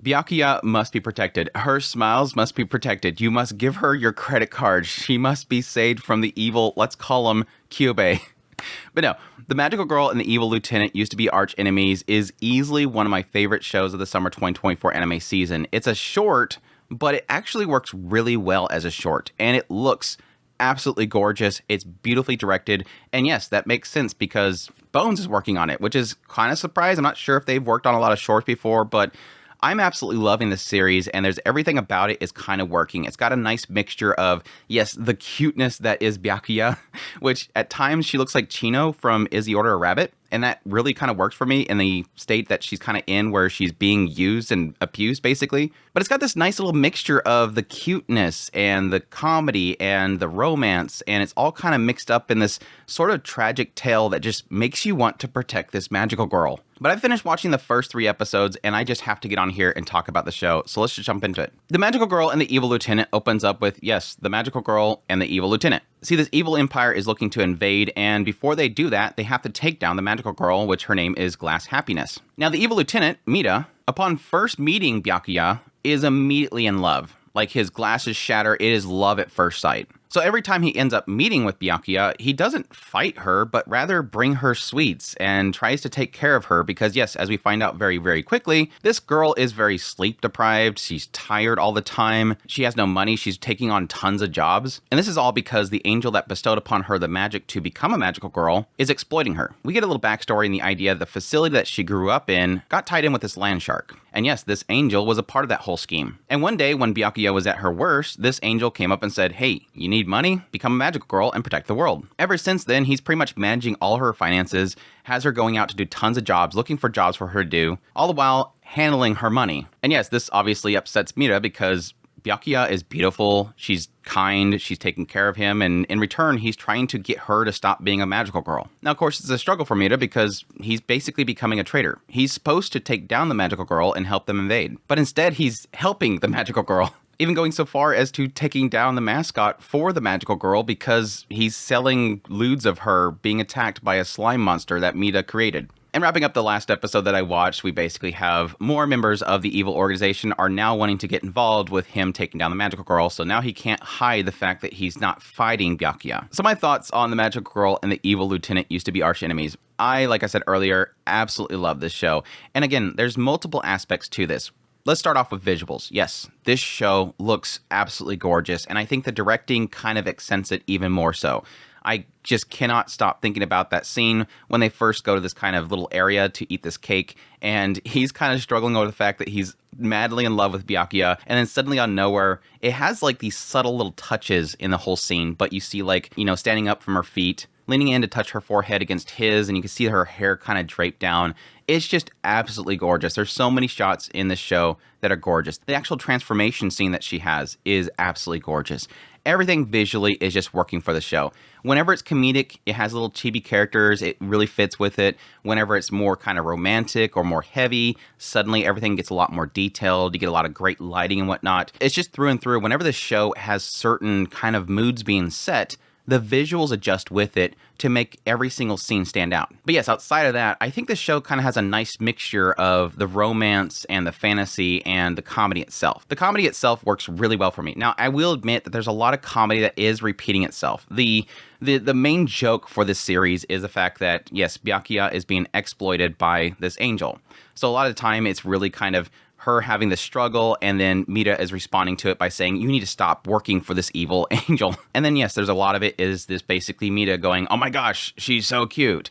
Byakuya must be protected. Her smiles must be protected. You must give her your credit card. She must be saved from the evil, let's call him Kyubey. But no, The Magical Girl and the Evil Lieutenant Used to Be Arch Enemies is easily one of my favorite shows of the summer 2024 anime season. It's a short, but it actually works really well as a short, and it looks absolutely gorgeous. It's beautifully directed, and yes, that makes sense because Bones is working on it, which is kind of surprised. I'm not sure if they've worked on a lot of shorts before, but I'm absolutely loving this series, and there's everything about it is kind of working. It's got a nice mixture of, yes, the cuteness that is Byakuya, which at times she looks like Chino from Is the Order a Rabbit, and that really kind of works for me in the state that she's kind of in where she's being used and abused, basically. But it's got this nice little mixture of the cuteness and the comedy and the romance, and it's all kind of mixed up in this sort of tragic tale that just makes you want to protect this magical girl. But I finished watching the first 3 episodes, and I just have to get on here and talk about the show, so let's just jump into it. The Magical Girl and the Evil Lieutenant opens up with, yes, the Magical Girl and the Evil Lieutenant. See, this evil empire is looking to invade, and before they do that, they have to take down the Magical Girl, which her name is Glass Happiness. Now, the Evil Lieutenant, Mita, upon first meeting Byakuya, is immediately in love. Like his glasses shatter, it is love at first sight. So every time he ends up meeting with Byakuya, he doesn't fight her, but rather bring her sweets and tries to take care of her because, yes, as we find out very, very quickly, this girl is very sleep deprived. She's tired all the time. She has no money. She's taking on tons of jobs. And this is all because the angel that bestowed upon her the magic to become a magical girl is exploiting her. We get a little backstory in the idea the facility that she grew up in got tied in with this land shark. And yes, this angel was a part of that whole scheme. And one day when Byakuya was at her worst, this angel came up and said, hey, you need money? Become a magical girl and protect the world. Ever since then, he's pretty much managing all her finances, has her going out to do tons of jobs, looking for jobs for her to do, all the while handling her money. And yes, this obviously upsets Mita because Byakuya is beautiful, she's kind, she's taking care of him, and in return, he's trying to get her to stop being a magical girl. Now, of course, it's a struggle for Mita because he's basically becoming a traitor. He's supposed to take down the magical girl and help them invade, but instead, he's helping the magical girl. Even going so far as to taking down the mascot for the magical girl because he's selling lewds of her being attacked by a slime monster that Mita created. And wrapping up the last episode that I watched, we basically have more members of the evil organization are now wanting to get involved with him taking down the magical girl, so now he can't hide the fact that he's not fighting Byakuya. So my thoughts on the magical girl and the evil lieutenant used to be arch enemies. I, like I said earlier, absolutely love this show. And again, there's multiple aspects to this. Let's start off with visuals. Yes, this show looks absolutely gorgeous, and I think the directing kind of accents it even more so. I just cannot stop thinking about that scene when they first go to this kind of little area to eat this cake, and he's kind of struggling over the fact that he's madly in love with Byakuya, and then suddenly out of nowhere, it has like these subtle little touches in the whole scene, but you see like, you know, standing up from her feet, leaning in to touch her forehead against his, and you can see her hair kind of draped down. It's just absolutely gorgeous. There's so many shots in this show that are gorgeous. The actual transformation scene that she has is absolutely gorgeous. Everything visually is just working for the show. Whenever it's comedic, it has little chibi characters, it really fits with it. Whenever it's more kind of romantic or more heavy, suddenly everything gets a lot more detailed. You get a lot of great lighting and whatnot. It's just through and through. Whenever the show has certain kind of moods being set, the visuals adjust with it to make every single scene stand out. But yes, outside of that, I think the show kind of has a nice mixture of the romance and the fantasy and the comedy itself. The comedy itself works really well for me. Now, I will admit that there's a lot of comedy that is repeating itself. The main joke for this series is the fact that, yes, Byakuya is being exploited by this angel. So a lot of the time, it's really kind of her having the struggle, and then Mita is responding to it by saying, you need to stop working for this evil angel. And then, yes, there's a lot of it is this basically Mita going, oh my gosh, she's so cute.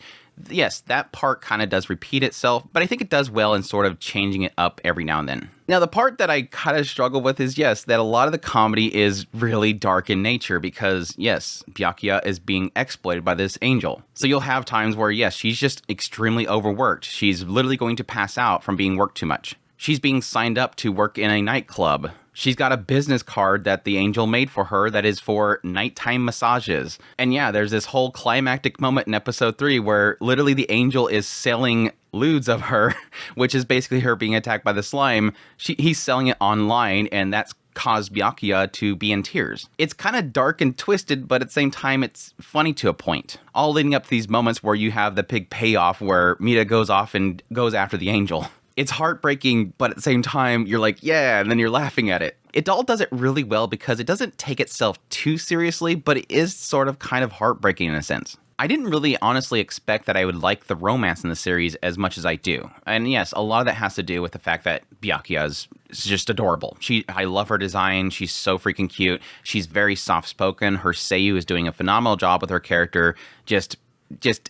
Yes, that part kind of does repeat itself, but I think it does well in sort of changing it up every now and then. Now, the part that I kind of struggle with is, yes, that a lot of the comedy is really dark in nature because, yes, Byakuya is being exploited by this angel. So you'll have times where, yes, she's just extremely overworked. She's literally going to pass out from being worked too much. She's being signed up to work in a nightclub. She's got a business card that the angel made for her that is for nighttime massages. And yeah, there's this whole climactic moment in episode 3 where literally the angel is selling lewds of her, which is basically her being attacked by the slime. He's selling it online, and that's caused Byakuya to be in tears. It's kind of dark and twisted, but at the same time, it's funny to a point. All leading up to these moments where you have the big payoff where Mita goes off and goes after the angel. It's heartbreaking, but at the same time, you're like, yeah, and then you're laughing at it. It all does it really well because it doesn't take itself too seriously, but it is sort of kind of heartbreaking in a sense. I didn't really honestly expect that I would like the romance in the series as much as I do. And yes, a lot of that has to do with the fact that Byakuya is just adorable. I love her design. She's so freaking cute. She's very soft-spoken. Her seiyuu is doing a phenomenal job with her character. Just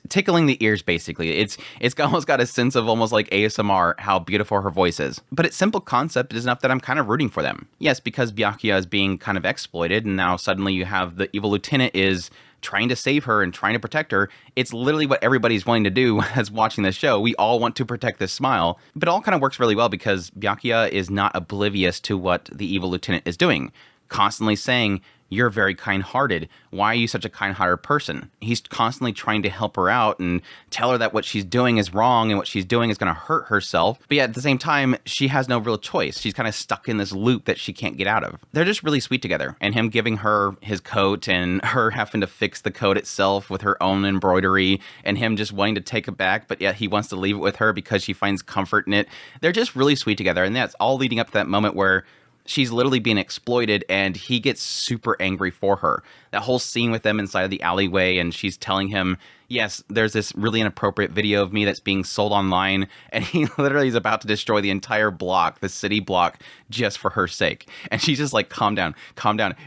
tickling the ears, basically. It's almost got a sense of almost like ASMR, how beautiful her voice is. But its simple concept is enough that I'm kind of rooting for them. Yes, because Byakuya is being kind of exploited, and now suddenly you have the evil lieutenant is trying to save her and trying to protect her. It's literally what everybody's wanting to do as watching this show. We all want to protect this smile. But it all kind of works really well because Byakuya is not oblivious to what the evil lieutenant is doing. Constantly saying, you're very kind-hearted. Why are you such a kind-hearted person? He's constantly trying to help her out and tell her that what she's doing is wrong and what she's doing is going to hurt herself. But yet at the same time, she has no real choice. She's kind of stuck in this loop that she can't get out of. They're just really sweet together. And him giving her his coat and her having to fix the coat itself with her own embroidery and him just wanting to take it back, but yet he wants to leave it with her because she finds comfort in it. They're just really sweet together. And that's all leading up to that moment where she's literally being exploited and he gets super angry for her. That whole scene with them inside of the alleyway and she's telling him, yes, there's this really inappropriate video of me that's being sold online, and he literally is about to destroy the entire block, the city block, just for her sake. And she's just like, calm down,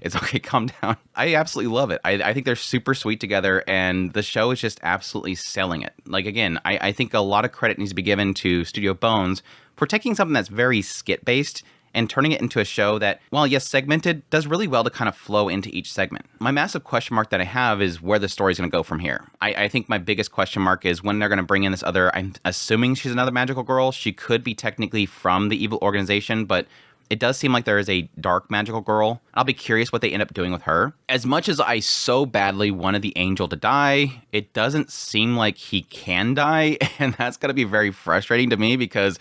it's okay, calm down. I absolutely love it. I think they're super sweet together, and the show is just absolutely selling it. Like, again, I think a lot of credit needs to be given to Studio Bones for taking something that's very skit-based and turning it into a show that, while yes, segmented, does really well to kind of flow into each segment. My massive question mark that I have is where the story's going to go from here. I think my biggest question mark is when they're going to bring in this other, I'm assuming she's another magical girl. She could be technically from the evil organization, but it does seem like there is a dark magical girl. I'll be curious what they end up doing with her. As much as I so badly wanted the angel to die, it doesn't seem like he can die, and that's going to be very frustrating to me because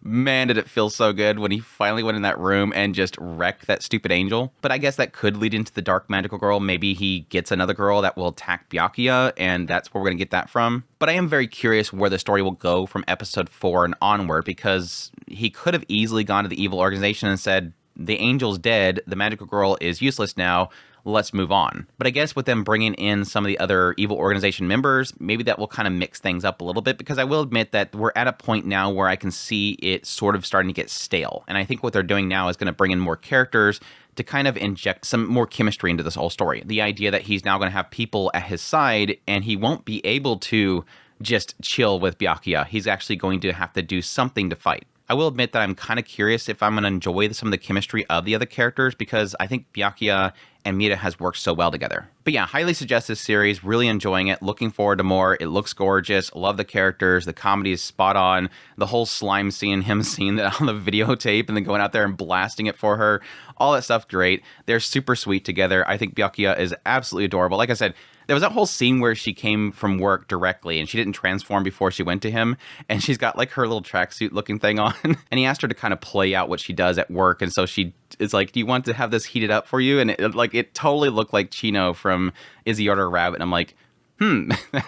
man, did it feel so good when he finally went in that room and just wrecked that stupid angel. But I guess that could lead into the dark magical girl. Maybe he gets another girl that will attack Byakuya, and that's where we're going to get that from. But I am very curious where the story will go from episode 4 and onward, because he could have easily gone to the evil organization and said, the angel's dead, the magical girl is useless now, let's move on. But I guess with them bringing in some of the other evil organization members, maybe that will kind of mix things up a little bit, because I will admit that we're at a point now where I can see it sort of starting to get stale. And I think what they're doing now is going to bring in more characters to kind of inject some more chemistry into this whole story. The idea that he's now going to have people at his side and he won't be able to just chill with Byakuya. He's actually going to have to do something to fight. I will admit that I'm kind of curious if I'm going to enjoy some of the chemistry of the other characters, because I think Byakuya and Mita has worked so well together. But yeah, highly suggest this series, really enjoying it, looking forward to more. It looks gorgeous, love the characters, the comedy is spot on, the whole slime scene, him seeing that on the videotape and then going out there and blasting it for her, all that stuff great. They're super sweet together. I think Byakuya is absolutely adorable. Like I said, there was that whole scene where she came from work directly and she didn't transform before she went to him, and she's got like her little tracksuit looking thing on, and he asked her to kind of play out what she does at work, and so she is like, do you want to have this heated up for you? And it totally looked like Chino from Izzy Order Rabbit, and I'm like,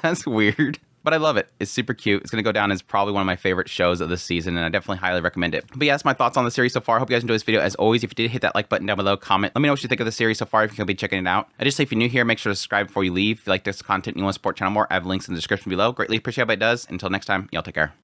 that's weird. But I love it. It's super cute. It's going to go down as probably one of my favorite shows of this season, and I definitely highly recommend it. But yeah, that's my thoughts on the series so far. I hope you guys enjoyed this video. As always, if you did, hit that like button down below, comment. Let me know what you think of the series so far, if you're going to be checking it out. I just say if you're new here, make sure to subscribe before you leave. If you like this content and you want to support the channel more, I have links in the description below. Greatly appreciate what it does. Until next time, y'all take care.